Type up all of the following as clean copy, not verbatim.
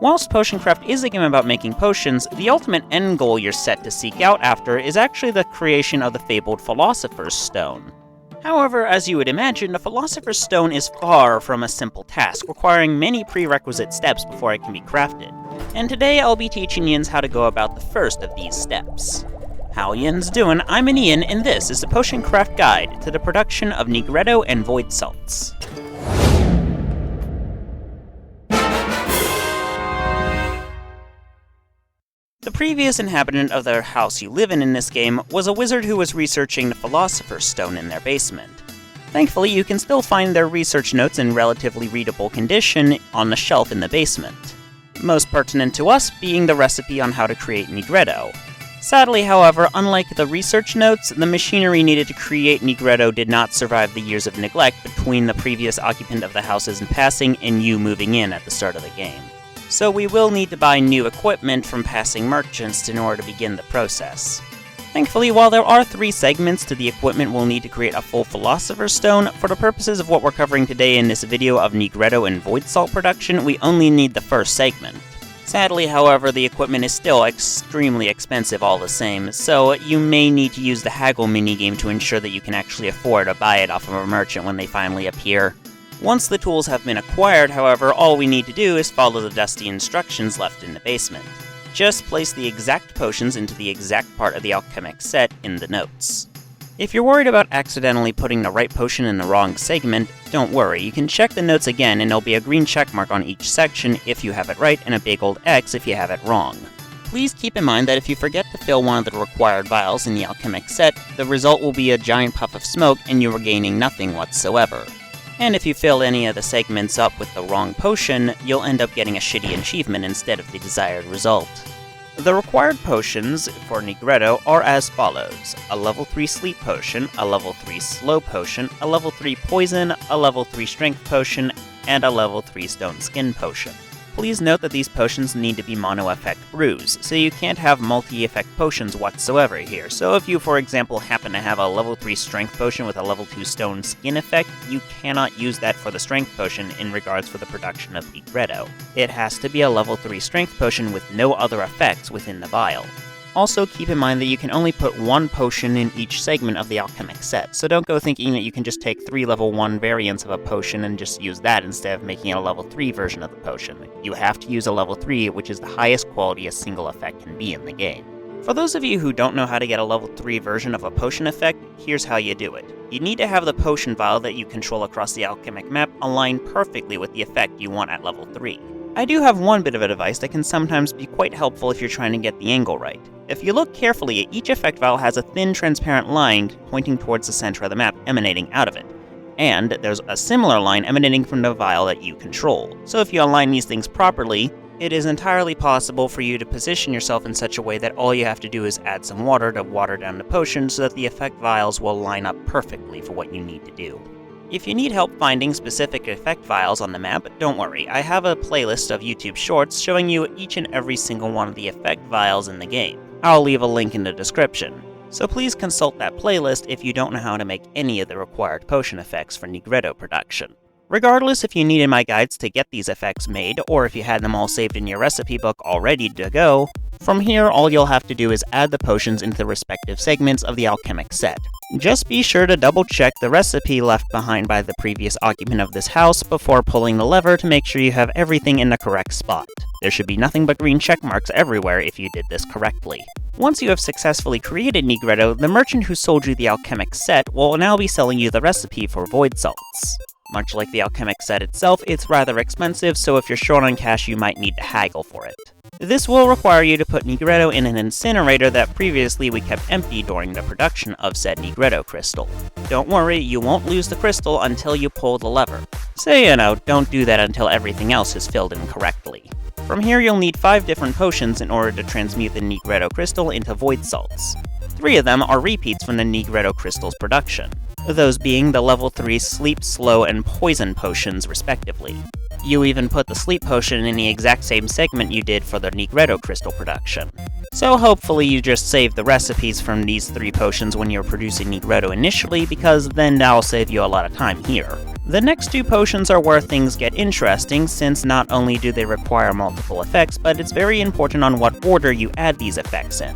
Whilst Potioncraft is a game about making potions, the ultimate end goal you're set to seek out after is actually the creation of the fabled Philosopher's Stone. However, as you would imagine, a Philosopher's Stone is far from a simple task, requiring many prerequisite steps before it can be crafted. And today I'll be teaching Yinz how to go about the first of these steps. How Yinz doing? I'm Ian, and this is the Potioncraft Guide to the production of Nigredo and Voidsalts. The previous inhabitant of the house you live in this game was a wizard who was researching the Philosopher's Stone in their basement. Thankfully, you can still find their research notes in relatively readable condition on the shelf in the basement. Most pertinent to us being the recipe on how to create Nigredo. Sadly, however, unlike the research notes, the machinery needed to create Nigredo did not survive the years of neglect between the previous occupant of the house's passing and you moving in at the start of the game. So we will need to buy new equipment from passing merchants in order to begin the process. Thankfully, while there are 3 segments to the equipment we'll need to create a full Philosopher's Stone, for the purposes of what we're covering today in this video of Nigredo and Voidsalt production, we only need the first segment. Sadly, however, the equipment is still extremely expensive all the same, so you may need to use the haggle minigame to ensure that you can actually afford to buy it off of a merchant when they finally appear. Once the tools have been acquired, however, all we need to do is follow the dusty instructions left in the basement. Just place the exact potions into the exact part of the alchemic set in the notes. If you're worried about accidentally putting the right potion in the wrong segment, don't worry, you can check the notes again and there'll be a green checkmark on each section if you have it right and a big old X if you have it wrong. Please keep in mind that if you forget to fill one of the required vials in the alchemic set, the result will be a giant puff of smoke and you are gaining nothing whatsoever. And if you fill any of the segments up with the wrong potion, you'll end up getting a shitty achievement instead of the desired result. The required potions for Nigredo are as follows: a level 3 sleep potion, a level 3 slow potion, a level 3 poison, a level 3 strength potion, and a level 3 stone skin potion. Please note that these potions need to be mono-effect brews, so you can't have multi-effect potions whatsoever here. So if you, for example, happen to have a level 3 strength potion with a level 2 stone skin effect, you cannot use that for the strength potion in regards for the production of Nigredo. It has to be a level 3 strength potion with no other effects within the vial. Also, keep in mind that you can only put 1 potion in each segment of the alchemic set, so don't go thinking that you can just take 3 level 1 variants of a potion and just use that instead of making it a level 3 version of the potion. You have to use a level 3, which is the highest quality a single effect can be in the game. For those of you who don't know how to get a level 3 version of a potion effect, here's how you do it. You need to have the potion vial that you control across the alchemic map align perfectly with the effect you want at level 3. I do have one bit of advice that can sometimes be quite helpful if you're trying to get the angle right. If you look carefully, each effect vial has a thin transparent line pointing towards the center of the map emanating out of it. And there's a similar line emanating from the vial that you control. So if you align these things properly, it is entirely possible for you to position yourself in such a way that all you have to do is add some water to water down the potion so that the effect vials will line up perfectly for what you need to do. If you need help finding specific effect vials on the map, don't worry, I have a playlist of YouTube shorts showing you each and every single one of the effect vials in the game. I'll leave a link in the description, so please consult that playlist if you don't know how to make any of the required potion effects for Nigredo production. Regardless if you needed my guides to get these effects made, or if you had them all saved in your recipe book all ready to go, from here all you'll have to do is add the potions into the respective segments of the alchemic set. Just be sure to double check the recipe left behind by the previous occupant of this house before pulling the lever to make sure you have everything in the correct spot. There should be nothing but green check marks everywhere if you did this correctly. Once you have successfully created Nigredo, the merchant who sold you the alchemic set will now be selling you the recipe for Voidsalts. Much like the alchemic set itself, it's rather expensive, so if you're short on cash, you might need to haggle for it. This will require you to put Nigredo in an incinerator that previously we kept empty during the production of said Nigredo crystal. Don't worry, you won't lose the crystal until you pull the lever. So don't do that until everything else is filled in correctly. From here you'll need 5 different potions in order to transmute the Nigredo crystal into Voidsalts. 3 of them are repeats from the Nigredo crystal's production, those being the level 3 sleep, slow, and poison potions respectively. You even put the sleep potion in the exact same segment you did for the Nigredo crystal production. So hopefully you just save the recipes from these 3 potions when you're producing Nigredo initially, because then that'll save you a lot of time here. The next 2 potions are where things get interesting, since not only do they require multiple effects, but it's very important on what order you add these effects in.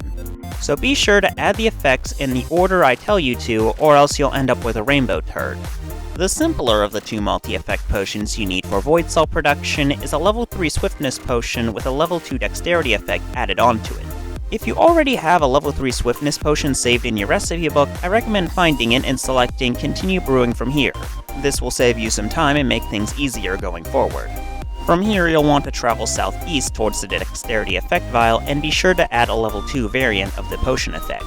So be sure to add the effects in the order I tell you to, or else you'll end up with a rainbow turd. The simpler of the 2 multi-effect potions you need for Voidsalt production is a level 3 swiftness potion with a level 2 dexterity effect added onto it. If you already have a level 3 swiftness potion saved in your recipe book, I recommend finding it and selecting Continue Brewing from here. This will save you some time and make things easier going forward. From here, you'll want to travel southeast towards the dexterity effect vial and be sure to add a level 2 variant of the potion effect.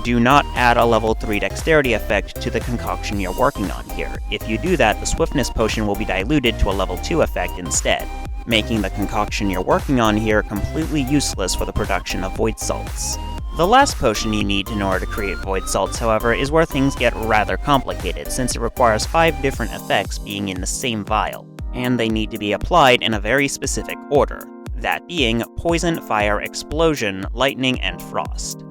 Do not add a level 3 dexterity effect to the concoction you're working on here. If you do that, the swiftness potion will be diluted to a level 2 effect instead, making the concoction you're working on here completely useless for the production of Voidsalts. The last potion you need in order to create Voidsalts, however, is where things get rather complicated, since it requires 5 different effects being in the same vial, and they need to be applied in a very specific order, that being Poison, Fire, Explosion, Lightning, and Frost.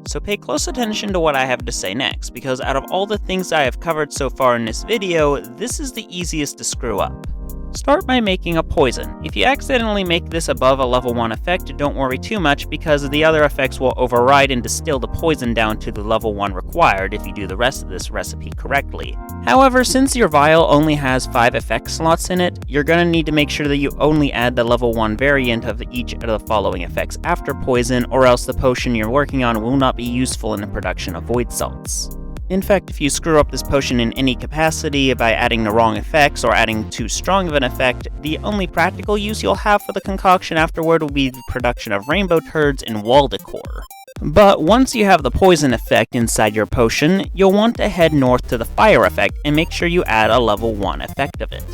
So pay close attention to what I have to say next, because out of all the things I have covered so far in this video, this is the easiest to screw up. Start by making a poison. If you accidentally make this above a level 1 effect, don't worry too much, because the other effects will override and distill the poison down to the level 1 required if you do the rest of this recipe correctly. However, since your vial only has 5 effect slots in it, you're gonna need to make sure that you only add the level 1 variant of each of the following effects after poison, or else the potion you're working on will not be useful in the production of Voidsalts. In fact, if you screw up this potion in any capacity by adding the wrong effects or adding too strong of an effect, the only practical use you'll have for the concoction afterward will be the production of rainbow turds and wall decor. But once you have the poison effect inside your potion, you'll want to head north to the fire effect and make sure you add a level 1 effect of it.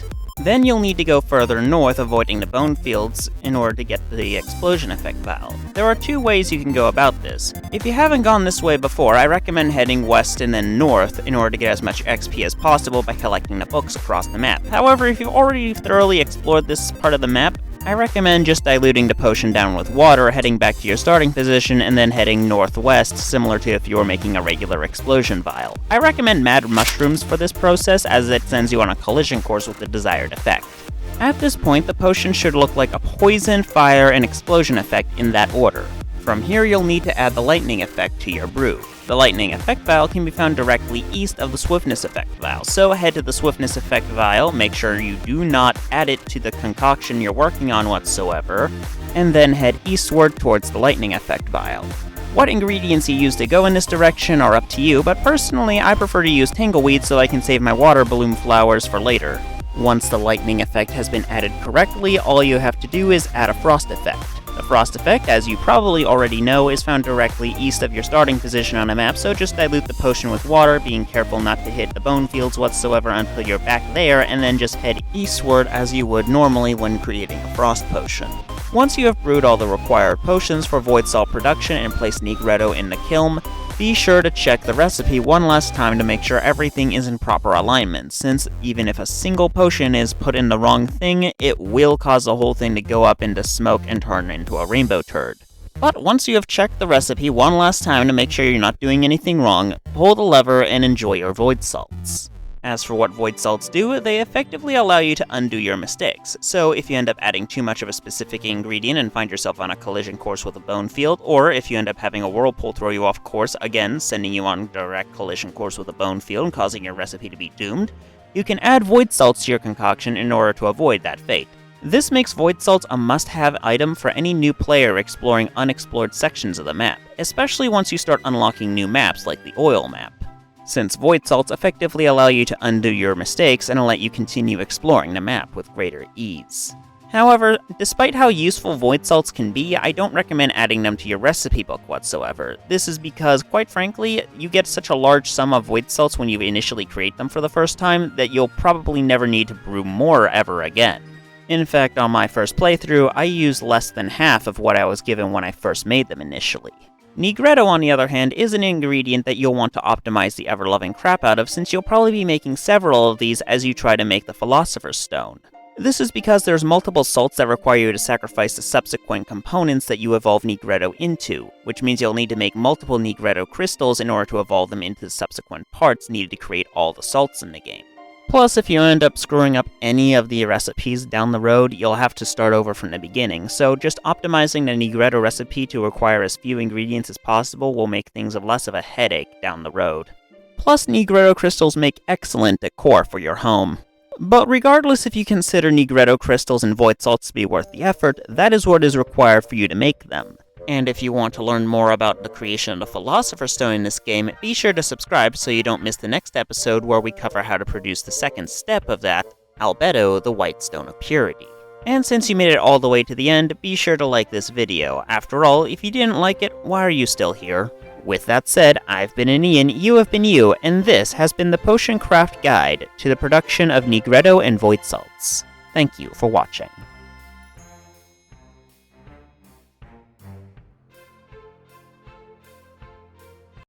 Then you'll need to go further north, avoiding the bone fields, in order to get the explosion effect vial. There are 2 ways you can go about this. If you haven't gone this way before, I recommend heading west and then north in order to get as much XP as possible by collecting the books across the map. However, if you've already thoroughly explored this part of the map, I recommend just diluting the potion down with water, heading back to your starting position, and then heading northwest, similar to if you were making a regular explosion vial. I recommend mad mushrooms for this process, as it sends you on a collision course with the desired effect. At this point, the potion should look like a poison, fire, and explosion effect in that order. From here, you'll need to add the lightning effect to your brew. The lightning effect vial can be found directly east of the swiftness effect vial, so head to the swiftness effect vial, make sure you do not add it to the concoction you're working on whatsoever, and then head eastward towards the lightning effect vial. What ingredients you use to go in this direction are up to you, but personally I prefer to use tangleweed so I can save my water bloom flowers for later. Once the lightning effect has been added correctly, all you have to do is add a frost effect. The frost effect, as you probably already know, is found directly east of your starting position on a map, so just dilute the potion with water, being careful not to hit the bone fields whatsoever until you're back there, and then just head eastward as you would normally when creating a frost potion. Once you have brewed all the required potions for Voidsalt production and placed Nigredo in the kiln, be sure to check the recipe one last time to make sure everything is in proper alignment, since even if a single potion is put in the wrong thing, it will cause the whole thing to go up into smoke and turn into a rainbow turd. But once you have checked the recipe one last time to make sure you're not doing anything wrong, pull the lever and enjoy your Voidsalts. As for what Voidsalts do, they effectively allow you to undo your mistakes. So if you end up adding too much of a specific ingredient and find yourself on a collision course with a bone field, or if you end up having a whirlpool throw you off course, again sending you on a direct collision course with a bone field and causing your recipe to be doomed, you can add Voidsalts to your concoction in order to avoid that fate. This makes Voidsalts a must-have item for any new player exploring unexplored sections of the map, especially once you start unlocking new maps like the oil map, since Voidsalts effectively allow you to undo your mistakes and let you continue exploring the map with greater ease. However, despite how useful Voidsalts can be, I don't recommend adding them to your recipe book whatsoever. This is because, quite frankly, you get such a large sum of Voidsalts when you initially create them for the first time that you'll probably never need to brew more ever again. In fact, on my first playthrough, I used less than half of what I was given when I first made them initially. Nigredo, on the other hand, is an ingredient that you'll want to optimize the ever-loving crap out of, since you'll probably be making several of these as you try to make the Philosopher's Stone. This is because there's multiple salts that require you to sacrifice the subsequent components that you evolve Nigredo into, which means you'll need to make multiple Nigredo crystals in order to evolve them into the subsequent parts needed to create all the salts in the game. Plus, if you end up screwing up any of the recipes down the road, you'll have to start over from the beginning, so just optimizing the Nigredo recipe to require as few ingredients as possible will make things less of a headache down the road. Plus, Nigredo crystals make excellent decor for your home. But regardless if you consider Nigredo crystals and Voidsalts to be worth the effort, that is what is required for you to make them. And if you want to learn more about the creation of the Philosopher Stone in this game, be sure to subscribe so you don't miss the next episode where we cover how to produce the second step of that, Albedo, the White Stone of Purity. And since you made it all the way to the end, be sure to like this video. After all, if you didn't like it, why are you still here? With that said, I've been Ian, you have been you, and this has been the Potion Craft Guide to the production of Nigredo and Voidsalts. Thank you for watching.